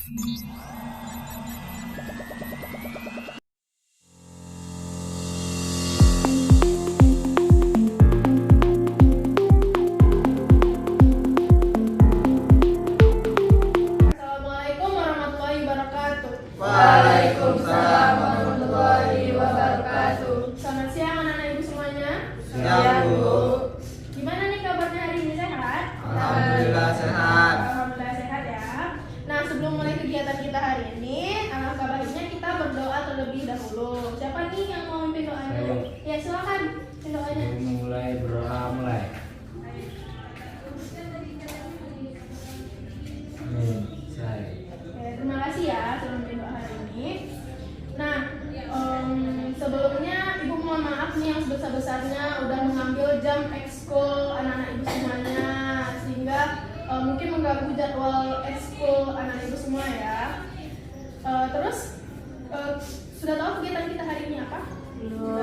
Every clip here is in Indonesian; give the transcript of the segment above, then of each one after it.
Assalamualaikum warahmatullahi wabarakatuh. Waalaikumsalam warahmatullahi wabarakatuh. Selamat siang anak-anak ibu semuanya. Siang, Bu. Gimana nih kabarnya hari ini, sehat? Alhamdulillah sehat. Alhamdulillah sehat ya. Nah, sebelum mulai kegiatan kita hari ini, alangkah baiknya kita berdoa terlebih dahulu. Siapa nih yang mau mimpin doanya? Saya. Ya, silakan mimpin doanya. Mulai berdoa mulai. Amin. Saya. Oke, terima kasih ya sudah mimpin doa hari ini. Nah, sebelumnya ibu mohon maaf nih yang sebesar-besarnya udah mengambil jam ekskul anak-anak ibu semuanya, sehingga mungkin mengganggu jadwal ekskul anak ibu semua ya. Terus sudah tahu kegiatan kita hari ini apa? Belum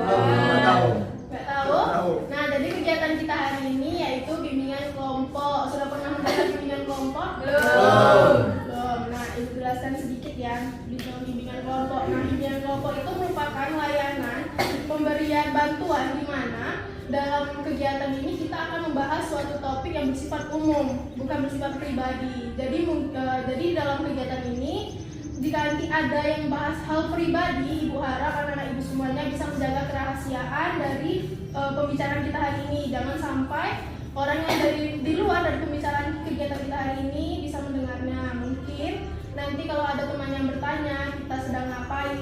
tahu. Nggak tahu? Nah, jadi kegiatan kita hari ini yaitu bimbingan kelompok. Sudah pernah mendengar bimbingan kelompok? Belum. Belum. Nah, ibu jelaskan sedikit ya bimbingan kelompok. Nah, bimbingan kelompok itu merupakan layanan pemberian bantuan di mana dalam kegiatan ini kita akan membahas suatu topik yang bersifat umum, bukan bersifat pribadi. Jadi dalam kegiatan ini jika nanti ada yang bahas hal pribadi, ibu harap anak-anak ibu semuanya bisa menjaga kerahasiaan dari pembicaraan kita hari ini. Jangan sampai orang yang di luar dari pembicaraan kegiatan kita hari ini bisa mendengarnya. Mungkin nanti kalau ada teman yang bertanya, kita sedang ngapain,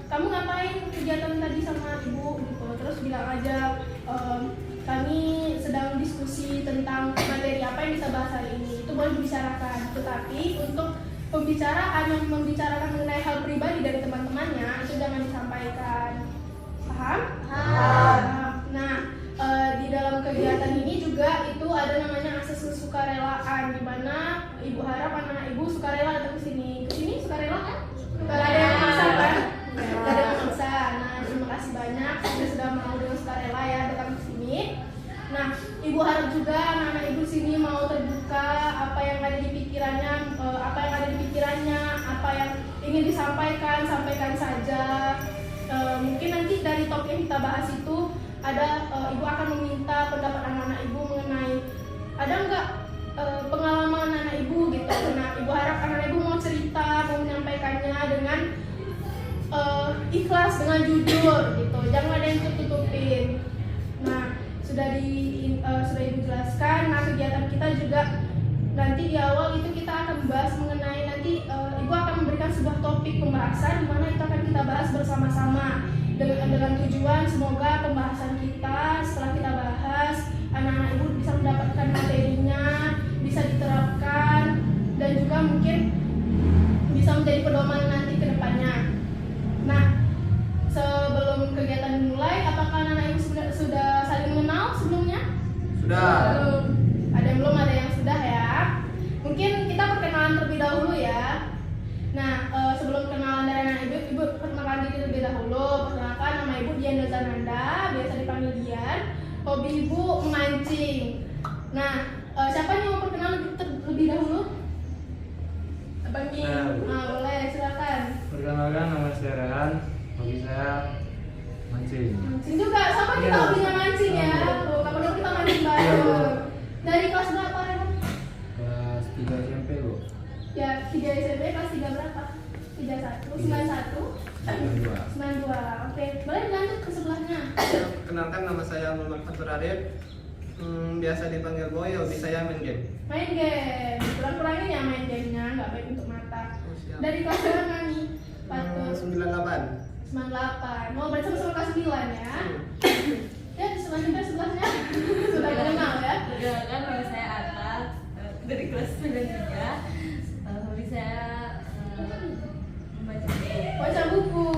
kamu ngapain kegiatan tadi sama ibu gitu. Terus bilang aja, kami sedang diskusi tentang materi apa yang bisa bahas hari ini. Itu boleh dibicarakan. Tetapi untuk pembicaraan yang membicarakan mengenai hal pribadi dari teman-temannya itu jangan disampaikan. Paham? Paham. Nah, di dalam kegiatan ini juga itu ada namanya akses kesukarelaan, di mana ibu harap anak-anak ibu sukarela datang ke sini. Ke sini sukarela kan? Gak ada yang maksa kan? Gak ada yang maksa. Nah, terima kasih banyak sudah mau dengan sukarela ya datang ke sini. Nah, ibu harap juga anak-anak ibu sini mau terbuka apa yang ada di pikirannya, apa yang ingin disampaikan, sampaikan saja. Mungkin nanti dari topik yang kita bahas itu ada ibu akan meminta pendapat anak-anak ibu mengenai ada nggak pengalaman anak ibu gitu. Nah, ibu harap anak-anak ibu mau cerita, mau menyampaikannya dengan ikhlas, dengan jujur gitu. Jangan ada yang tutup-tutupin. Nah, sudah ibu jelaskan. Nah, kegiatan kita juga nanti di awal itu kita akan membahas mengenai nanti ibu akan memberikan sebuah topik pembahasan di mana itu akan kita bahas bersama-sama dengan tujuan semoga pembahasan kita setelah kita bahas anak-anak ibu bisa mendapatkan materinya, bisa diterapkan dan juga mungkin bisa menjadi pedoman nanti ke depannya. Nah, sebelum kegiatan dimulai, apakah anak-anak ibu sudah saling mengenal sebelumnya? Sudah. Belum. Ada yang belum, ada yang sudah ya. Mungkin kita perkenalan terlebih dahulu ya. Nah, sebelum kenalan dari anak ibu perkenalkan diri terlebih dahulu. Perkenalkan, nama ibu Dian Zananda, biasa dipanggil Dian. Hobi ibu memancing. Nah, siapa yang mau perkenalan terlebih dahulu? Abang Min. Nah, boleh, silakan. Perkenalkan, nama saya Rehan. Hobi saya mancing. Mancing juga, sama kita hobinya mancing ya. Tuh, kapan dulu kita mancing bareng. Dari kelas berapa, Rehan? Kelas 3 SMP, Bu. Ya, 3 SMP kelas 3 berapa? 31, 91, 92. Oke, boleh lanjut ke sebelahnya. Kenalkan, nama saya Muhammad Fatur Arif. Biasa dipanggil Boy. Hobi saya main game. Main game, kurang-kurangin ya main gamenya, nggak baik untuk mata. Siap. Dari kelas berapa nih? Patut 98. 98. Mau berarti sama kelas 9 ya? Ya, di sebelahnya sudah kenal ya? Perkenalkan, nama saya Atta dari kelas 93. Hobi saya membaca buku. Baca buku.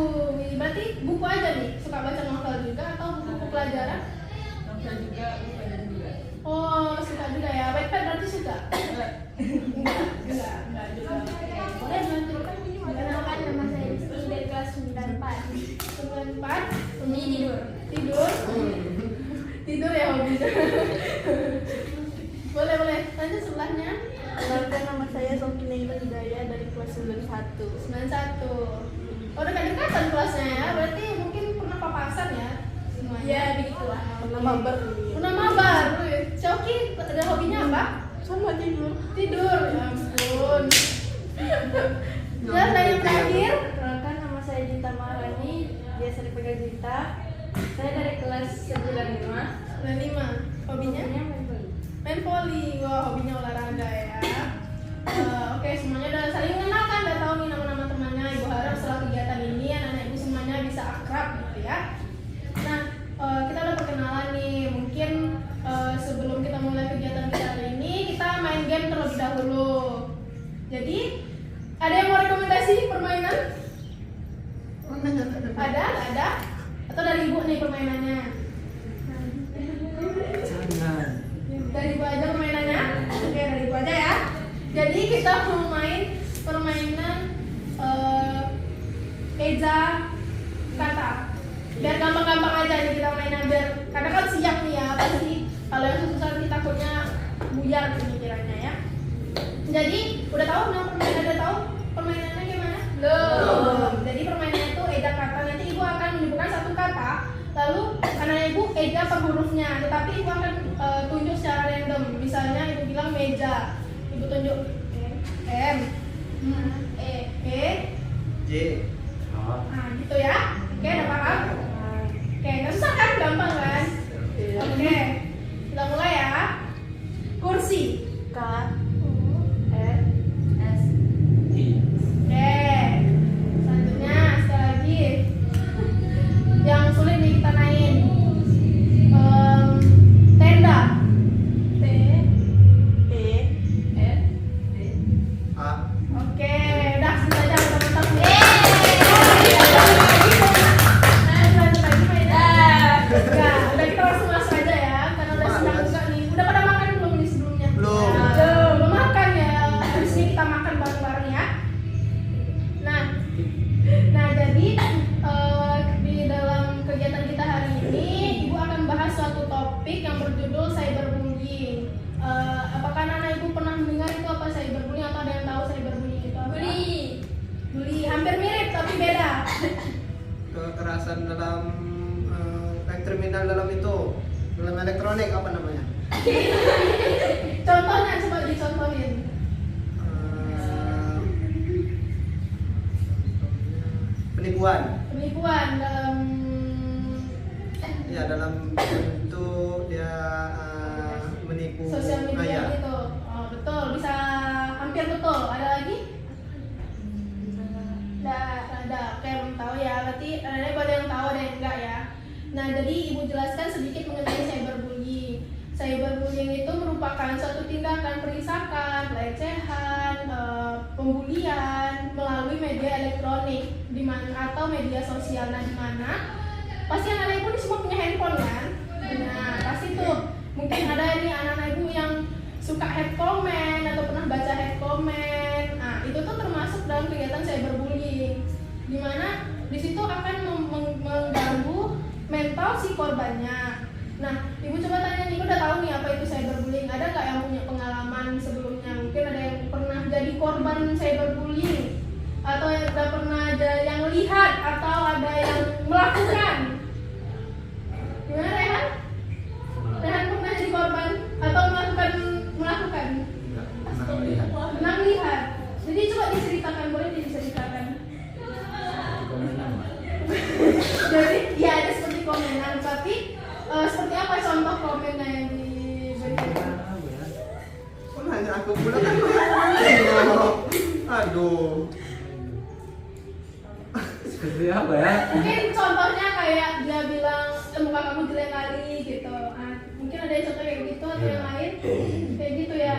Berarti buku aja nih? Suka baca novel juga atau buku pelajaran? Novel juga, buku pelajaran juga. Oh, suka juga ya. Wattpad berarti suka? Enggak juga. Boleh dilanjutkan? Perkenalkan, nama saya Rizky dari kelas 94. 94. Tidur. Tidur ya hobinya. Boleh. Lanjut sebelahnya. Perkenalkan, nama saya Sofi Naila Hidayah dari kelas 91. 91. Oh, dekat-dekatan kelasnya ya. Berarti mungkin pernah papasan ya semuanya. Ya, begitulah. Pernah mabar dulu. Pernah mabar. Coki ada hobinya apa? Sama tidur. Tidur. Ya ampun. Dan yang terakhir, Perkenalkan, nama saya Dinta Maharani, biasa dipanggil Dinta. Saya dari kelas 95. 95. Hobinya? main bola. Main voli. Wah, hobinya olahraga ya. Oke, semuanya udah saling mengenalkan, udah tahu nih nama-nama temannya. Ibu harap setelah kegiatan ini anak-anak ibu semuanya bisa akrab gitu ya. Nah, kita udah perkenalan nih. Mungkin sebelum kita mulai kegiatan kita hari ini, kita main game terlebih dahulu. Jadi, ada yang mau rekomendasi permainan? Ada? Nggak ada? Atau dari ibu nih permainannya? Jangan. Dari ibu aja permainannya? Oke, dari ibu aja ya. Jadi kita mau main permainan eja kata. Biar gampang-gampang aja nih kita mainnya, biar karena kan siap nih ya, pasti kalau yang susah kita takutnya buyar pemikirannya ya. Jadi udah tahu nama permainan, udah tahu permainannya gimana? Belum. Jadi permainannya itu eja kata. Nanti ibu akan menyebutkan satu kata, lalu karena ibu eja per hurufnya, tetapi ibu akan tunjuk secara random. Misalnya ibu bilang meja, ibu tunjuk M, E, J. Oh. nah gitu ya. Oke, udah paham? Oke, nggak susah kan? Gampang kan? Oke, kita mulai ya. Kursi. K. R. S. I. Oke, selanjutnya sekali lagi. Yang sulit nih kita main. Tenda. T. E. F. D. A. Oke, udah sudah aja mantap nih. Lanjut lagi mainnya. Enggak, udah kita langsung masuk aja ya, karena udah siang juga nih. Udah pada makan belum nih sebelumnya? Belum. Belum makan ya. Habis ini kita makan bareng-bareng ya. Nah jadi di dalam kegiatan kita hari ini, Ibu akan bahas suatu topik yang berjudul cyberbullying. Apakah anak ibu pernah mendengar itu apa cyberbullying, atau ada yang tahu cyberbullying itu apa? Bully, hampir mirip tapi beda. Kekerasan dalam kriminal dalam itu, dalam elektronik apa namanya? Contohnya coba dicontohin. Penipuan. Penipuan dalam Ya, dalam bentuk dia menipu. sosial media ya. gitu. Oh, betul, bisa hampir betul. Ada lagi? Ada. Oke, belum tahu ya. Berarti ada yang tahu, ada yang enggak ya. Nah, jadi Ibu jelaskan sedikit mengenai cyberbullying. Cyberbullying itu merupakan suatu tindakan perisakan, pelecehan, pembulian melalui media elektronik atau media sosial. Nah, di mana pasti anak-anak ibu ini semua punya handphone kan? Nah, pasti tuh mungkin ada ini anak-anak ibu yang suka head comment atau pernah baca head comment. Nah, itu tuh termasuk dalam kegiatan cyberbullying, di mana di situ akan mengganggu mental si korbannya. Nah, ibu coba tanya nih, ibu udah tahu nih apa itu cyberbullying? Ada nggak yang punya pengalaman sebelumnya? Mungkin ada yang pernah jadi korban cyberbullying, atau yang udah pernah ada yang lihat, atau ada yang melakukan? Gimana Rehan? Rehan pernah jadi korban atau melakukan? Enggak pernah melihat. Pernah lihat. Jadi coba diceritakan, boleh diceritakan? Komenan. Jadi ya ada seperti komenan, tapi seperti apa contoh komennya yang diberikan? Apa ya? Kok nanya aku pula kan? Aduh. Seperti apa ya? Mungkin contohnya kayak dia bilang muka kamu jelek kali gitu. Mungkin ada yang contoh kayak gitu atau yang lain kayak gitu ya.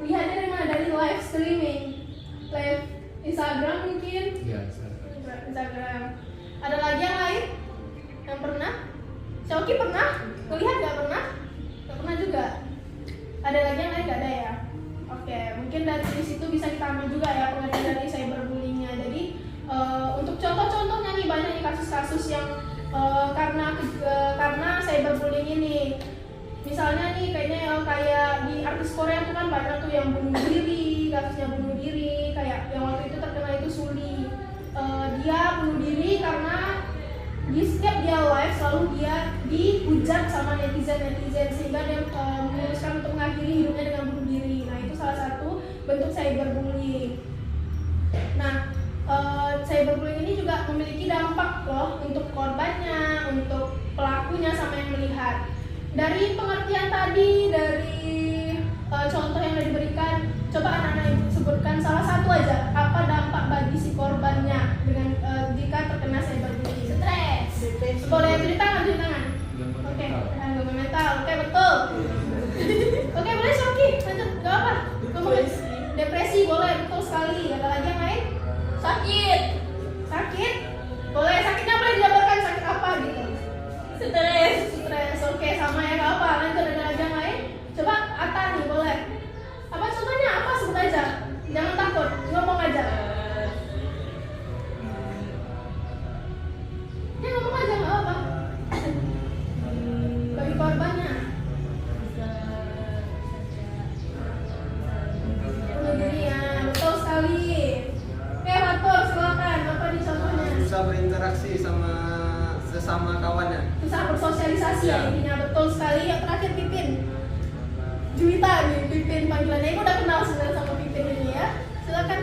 Lihatnya dari mana? Dari live streaming, live Instagram mungkin. Iya, Instagram. Ada lagi yang lain yang pernah? Shoki pernah? Melihat nggak pernah? Nggak pernah juga. Ada lagi yang lain nggak ada ya? Oke, mungkin dari situ bisa kita ambil juga ya pengertian dari cyberbullyingnya. Jadi untuk contoh-contohnya nih banyak nih kasus-kasus yang karena cyberbullying ini. Misalnya nih kayaknya kayak di artis Korea tuh kan banyak tuh yang bunuh diri kasusnya bunuh diri, kayak yang waktu itu terkenal itu Suli. Dia bunuh diri karena di setiap dia live selalu dia dihujat sama netizen sehingga dia memutuskan untuk mengakhiri hidupnya dengan bunuh diri. Nah, itu salah satu bentuk cyberbullying. Nah, cyberbullying ini juga memiliki dampak loh untuk korbannya, untuk pelakunya sama yang melihat. Dari pengertian tadi, dari contoh yang sudah diberikan, coba anak-anak ibu sebutkan salah satu aja apa dampak bagi si korbannya dengan jika terkena cyberbullying. Stres. Boleh cerita nggak cerita nggak? Oke, gangguan mental. Oke, betul. Oke, boleh Shoki, lanjut. Gak apa? Ngomong depresi boleh, betul sekali. Ada lagi yang lain? Sakit. Sakit? Boleh, sakitnya boleh dijabarkan sakit apa gitu. Stres. Stres, oke sama ya, gak apa. Lanjut, ada lagi yang lain? Coba Ata nih, boleh. Apa contohnya? Apa? Sebut aja. Jangan takut, ngomong aja. Ya ngomong aja, gak apa. Bagi korbannya. Bunuh diri ya, betul sekali. Oke, Fatur, silakan. Apa nih contohnya? Susah berinteraksi sama sesama kawannya. Susah bersosialisasi ya intinya, betul sekali. Yang terakhir Pipin. Juwita nih, Pipin panggilannya. Ibu udah kenal sebenarnya sama Pipin ini ya. Silakan.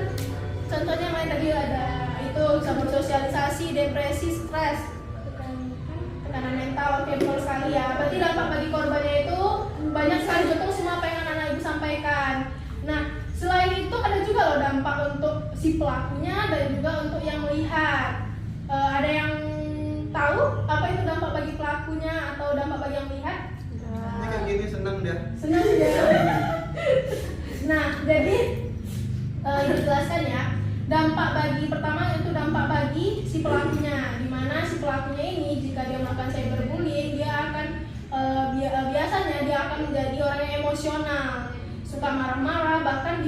Contohnya yang lain tadi ada itu susah bersosialisasi, depresi, stres, tekanan mental. Oke, betul sekali ya. Berarti dampak bagi korbannya itu banyak sekali, betul semua apa yang anak-anak ibu sampaikan. Nah, selain itu ada juga loh dampak untuk si pelakunya dan juga untuk yang melihat. Ada yang tahu apa itu dampak bagi pelakunya atau dampak bagi yang melihat? Ini kan gini senang dia. Senang ya. Nah, jadi ini jelaskan ya. Dampak bagi pertama itu dampak bagi si pelakunya, di mana si pelakunya ini jika dia melakukan cyberbullying dia akan biasanya dia akan menjadi orang yang emosional, suka marah-marah bahkan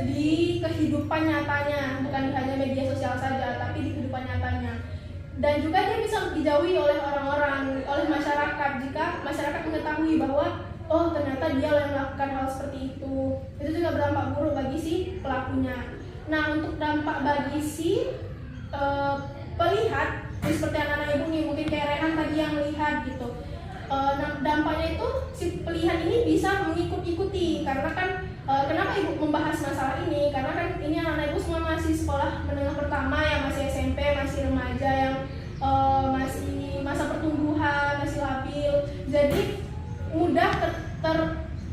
di kehidupan nyatanya, bukan hanya media sosial saja tapi di kehidupan nyatanya. Dan juga dia bisa dijauhi oleh orang-orang, oleh masyarakat jika masyarakat mengetahui bahwa oh ternyata dia yang melakukan hal seperti itu. Itu juga berdampak buruk bagi si pelakunya. Nah, untuk dampak bagi si pelihat, seperti anak-anak ibu nih, mungkin kayak Rehan tadi yang melihat gitu. Nah, dampaknya itu si pelihat ini bisa mengikut-ikuti karena kan kenapa ibu membahas masalah ini? Karena kan ini anak-anak ibu semua masih sekolah menengah pertama yang masih SMP, masih remaja yang masih masa pertumbuhan, masih labil. Jadi mudah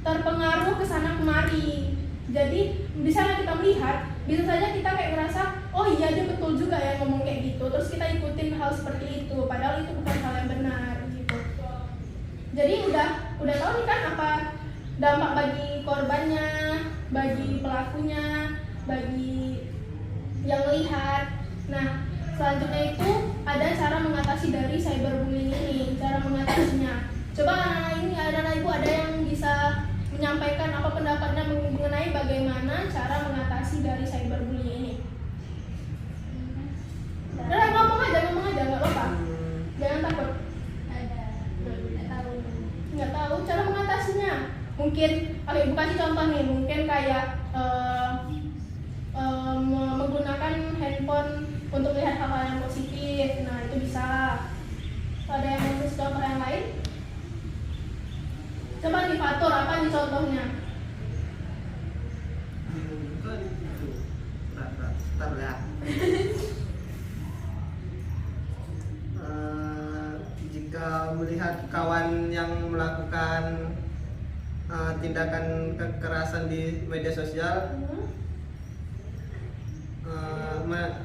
terpengaruh ke sana kemari. Jadi bisa kita melihat, bisa saja kita kayak ngerasa, oh iya dia betul juga ya ngomong kayak gitu. Terus kita ikutin hal seperti itu, padahal itu bukan hal yang benar gitu. Jadi udah tahu nih kan apa dampak bagi korbannya, bagi pelakunya, bagi yang melihat. Nah, selanjutnya itu ada cara mengatasi dari cyberbullying ini, cara mengatasinya. Coba anak-anak ibu ada yang bisa menyampaikan apa pendapatnya mengenai bagaimana cara mengatasi dari cyberbullying ini. Udah ngomong aja nggak apa-apa. Jangan takut. Nggak tahu cara mengatasinya. Mungkin, oke, ibu kasih contoh nih. Mungkin kayak menggunakan handphone untuk lihat hal-hal yang positif. Nah itu bisa. Ada yang mau kasih contoh yang lain? Coba nih Fatur, apa nih contohnya? Bentar ya. Jika melihat kawan yang melakukan tindakan kekerasan di media sosial,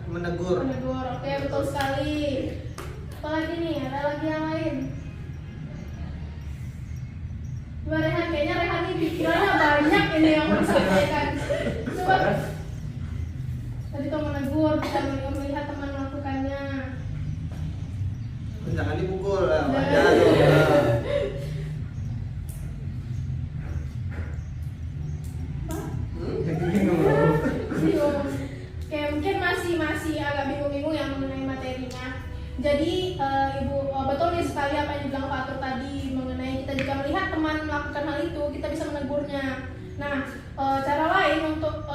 menegur. Oke, betul sekali. Apa lagi nih? Ada lagi yang lain? Coba Rehan, kayaknya Rehan ini pikirannya banyak ini yang mau disampaikan. Coba. Tadi tuh menegur, bisa melihat teman melakukannya. Jangan dipukul lah, Jangan. jangan dong. Kayak mungkin masih agak bingung-bingung ya mengenai materinya. Jadi ibu betul nih sekali apa yang dibilang Fatur tadi mengenai kita jika melihat teman melakukan hal itu kita bisa menegurnya. Nah cara lain untuk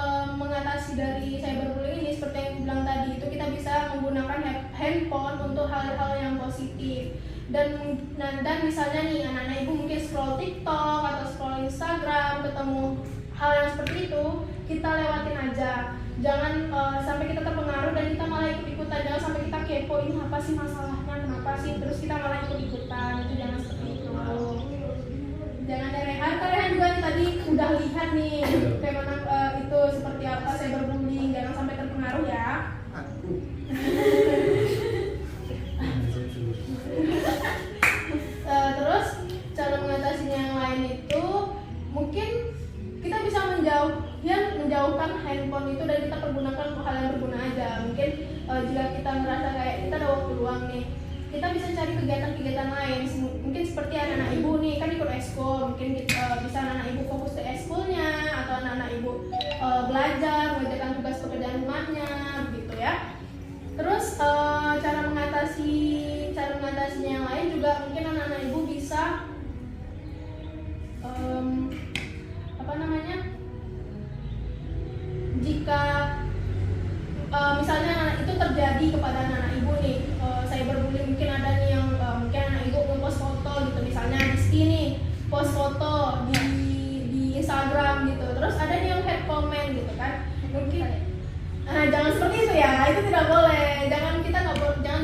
dan misalnya nih anak-anak ibu mungkin scroll TikTok atau scroll Instagram ketemu hal yang seperti itu, kita lewatin aja. Jangan sampai kita terpengaruh dan kita malah ikut-ikutan. Jangan sampai kita kepo, ini apa sih masalahnya, kenapa sih, terus kita malah ikut-ikutan. Itu jangan seperti itu. Jangan ada Rehan. Rehan juga tadi udah lihat nih kayak mana itu seperti apa cyberbullying. Jangan sampai terpengaruh ya. Aku. Terus cara mengatasinya yang lain itu mungkin kita bisa menjauhkan handphone itu dan kita pergunakan untuk hal yang berguna aja. Mungkin jika kita merasa kayak kita ada waktu luang nih, kita bisa cari kegiatan-kegiatan lain. Mungkin seperti anak-anak ibu nih kan ikut eskul, mungkin bisa anak-anak ibu fokus ke eskulnya atau anak-anak ibu belajar mengerjakan tugas pekerjaan rumahnya begitu ya. Terus cara mengatasinya yang lain juga mungkin anak-anak ibu bisa jika misalnya itu terjadi kepada anak-anak ibu nih, cyberbullying, mungkin ada nih yang mungkin anak ibu ngepost foto gitu, misalnya Rizky nih post foto di Instagram gitu, terus ada nih yang head comment gitu kan, mungkin jangan seperti itu ya, itu tidak boleh. Jangan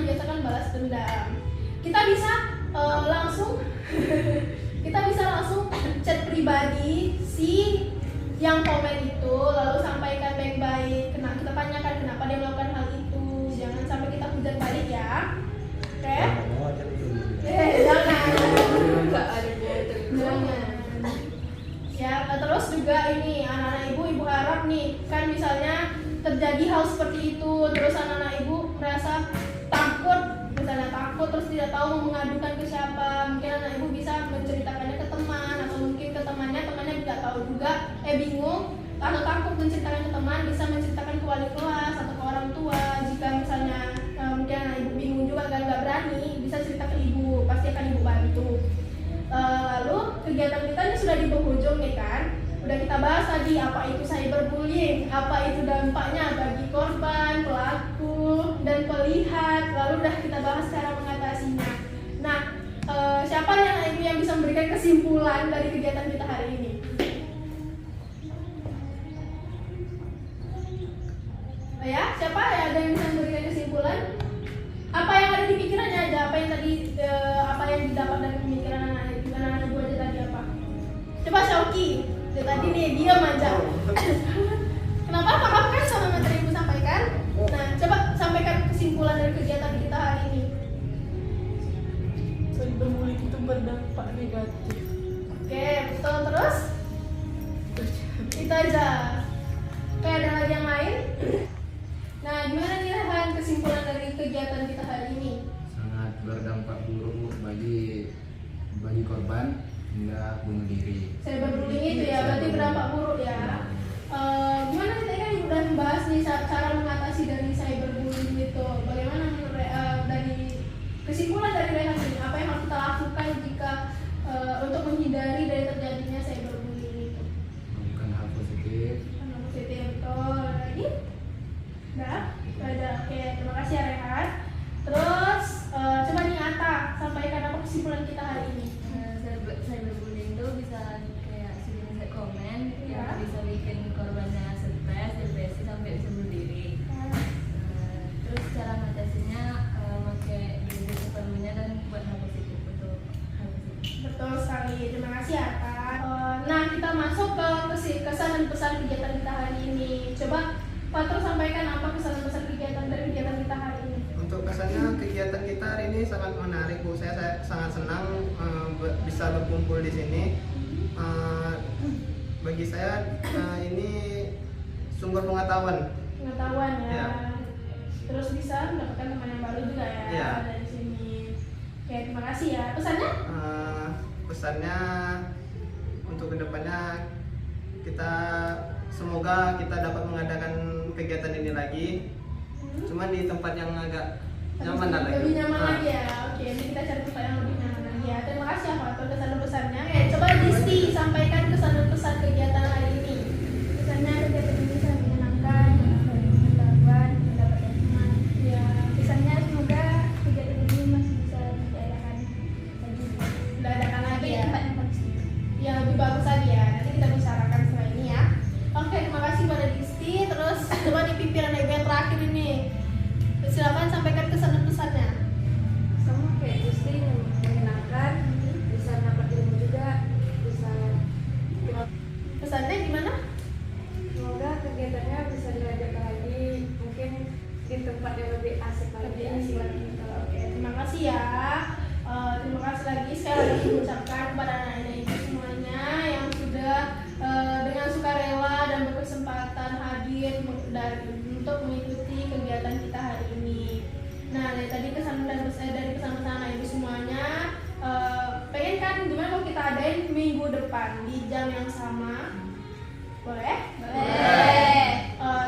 biasakan balas dendam. Kita bisa langsung chat pribadi si yang komen itu, lalu sampaikan baik-baik. Kita tanyakan kenapa dia melakukan hal itu. Jangan sampai kita hujat balik ya. Oke? Jangan. Ya, terus juga ini anak-anak ibu harap nih, kan misalnya terjadi hal seperti itu, terus anak-anak ibu merasa takut terus tidak tahu mau mengadukan ke siapa. Mungkin anak ibu bisa menceritakannya ke teman, atau mungkin ke temannya tidak tahu juga, bingung atau takut menceritakan ke teman, bisa menceritakan ke wali kelas atau ke orang tua. Jika misalnya mungkin anak ibu bingung juga dan nggak berani, bisa cerita ke ibu, pasti akan ibu bantu. Lalu kegiatan kita ini sudah di penghujung nih kan. Udah kita bahas tadi apa itu cyberbullying, apa itu dampaknya bagi korban, pelaku, dan pelihat. Lalu udah kita bahas cara mengatasinya. Nah, siapa yang bisa memberikan kesimpulan dari kegiatan kita hari ini? Ya, siapa ada yang bisa memberikan kesimpulan? Apa yang ada di pikirannya aja, apa yang didapat dari pemikiran anak-anak ibu aja tadi apa? Coba Syauki. Tadi nih diam aja. Kenapa? Maaf kan sama materi ibu sampaikan. Nah, coba sampaikan kesimpulan dari kegiatan kita hari ini. Cyberbullying itu berdampak negatif. Oke, betul. Terus? Itu aja. Oke, ada lagi yang lain? Nah, gimana nih Rehan kesimpulan dari kegiatan kita hari ini? Sangat berdampak buruk bagi korban hingga bunuh diri. Cyberbullying itu ya, berarti berdampak buruk ya. Gimana nih tadi kan udah membahas nih cara mengatasi dari cyberbullying itu. Bagaimana dari kesimpulan dari Rehan ini, apa yang harus kita lakukan jika untuk menghindari dari terjadinya cyberbullying itu? Bukan hal positif. Hal positif, betul. Lagi? Udah? Udah. Oke, terima kasih ya Rehan. Terus coba nih Ata, sampaikan apa kesimpulan kita hari ini? Cyberbullying itu bisa kayak sudah komen, Ya. bisa bikin korbannya stres, depresi sampai bisa bunuh diri. Terus cara mengatasinya pakai diri sepenuhnya dan buat hal positif untuk hal positif. Betul sekali, terima kasih Ata. Nah, kita masuk ke kesan dan pesan kegiatan kita hari ini. Coba Patro sampaikan apa kesan dan pesan kegiatan dari kegiatan kita hari ini. Untuk kesannya kegiatan kita hari ini sangat menarik Bu. Saya sangat senang bisa berkumpul di sini. Bagi saya ini sumber pengetahuan. Pengetahuan ya. Ya. Terus bisa mendapatkan teman yang baru juga ya, Ya. dari sini. Oke, terima kasih ya. Pesannya? Pesannya untuk kedepannya semoga kita dapat mengadakan kegiatan ini lagi. Cuman di tempat yang agak nyaman lagi. Lebih nyaman lagi ya. Oke, ini kita cari tempat yang lebih nyaman lagi ya. Terima kasih ya Pak atas kesan dan pesannya. Coba Disti sampaikan kesan dan pesan kegiatan hari ini. Kesannya kegiatan ini sangat menyenangkan, menambah pengetahuan, mendapatkan teman. Ya. Kesannya semoga kegiatan ini masih bisa diadakan pesannya gimana? Semoga kegiatannya bisa dilanjutkan lagi, mungkin di tempat yang lebih asik lagi. Lebih asik lagi. Oke, terima kasih ya. Terima kasih lagi sekali lagi mengucapkan kepada anak-anak ibu semuanya yang sudah dengan sukarela dan berkesempatan hadir untuk mengikuti kegiatan kita hari ini. Nah, dari tadi dari pesan-pesan anak ibu semuanya, pengen kan gimana kalau kita adain minggu depan di jam yang sama? Boleh? Boleh.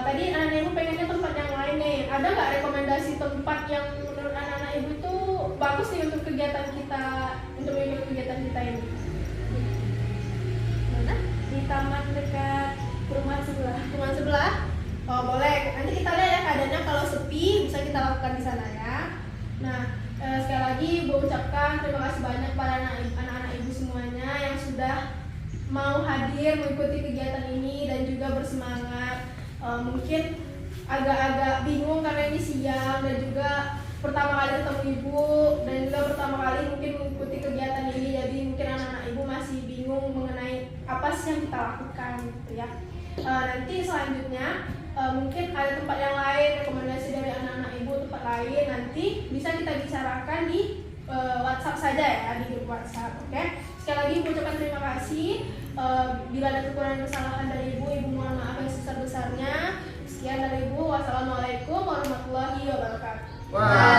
Tadi anak-anak ibu pengennya tempat yang lain nih. Ada nggak rekomendasi tempat yang menurut anak-anak ibu itu bagus nih untuk kegiatan kita, untuk mengikuti kegiatan kita ini? Mana? Di taman dekat rumah sebelah. Teman sebelah? Oh boleh. Nanti kita lihat ya keadaannya, kalau sepi bisa kita lakukan di sana ya. Nah, sekali lagi ibu ucapkan terima kasih banyak pada anak-anak ibu semuanya yang sudah mau hadir mengikuti kegiatan ini dan juga bersemangat. Mungkin agak-agak bingung karena ini siang dan juga pertama kali ketemu ibu dan juga pertama kali mungkin mengikuti kegiatan ini, jadi mungkin anak-anak ibu masih bingung mengenai apa sih yang kita lakukan gitu ya. Nanti selanjutnya mungkin ada tempat yang lain, rekomendasi dari anak-anak ibu tempat lain nanti bisa kita bicarakan di WhatsApp saja ya, di grup WhatsApp. Oke. Sekali lagi ibu ucapkan terima kasih. Bila ada kekurangan kesalahan dari ibu mohon maaf yang sebesar-besarnya. Sekian dari ibu. Wassalamualaikum warahmatullahi wabarakatuh. Wah.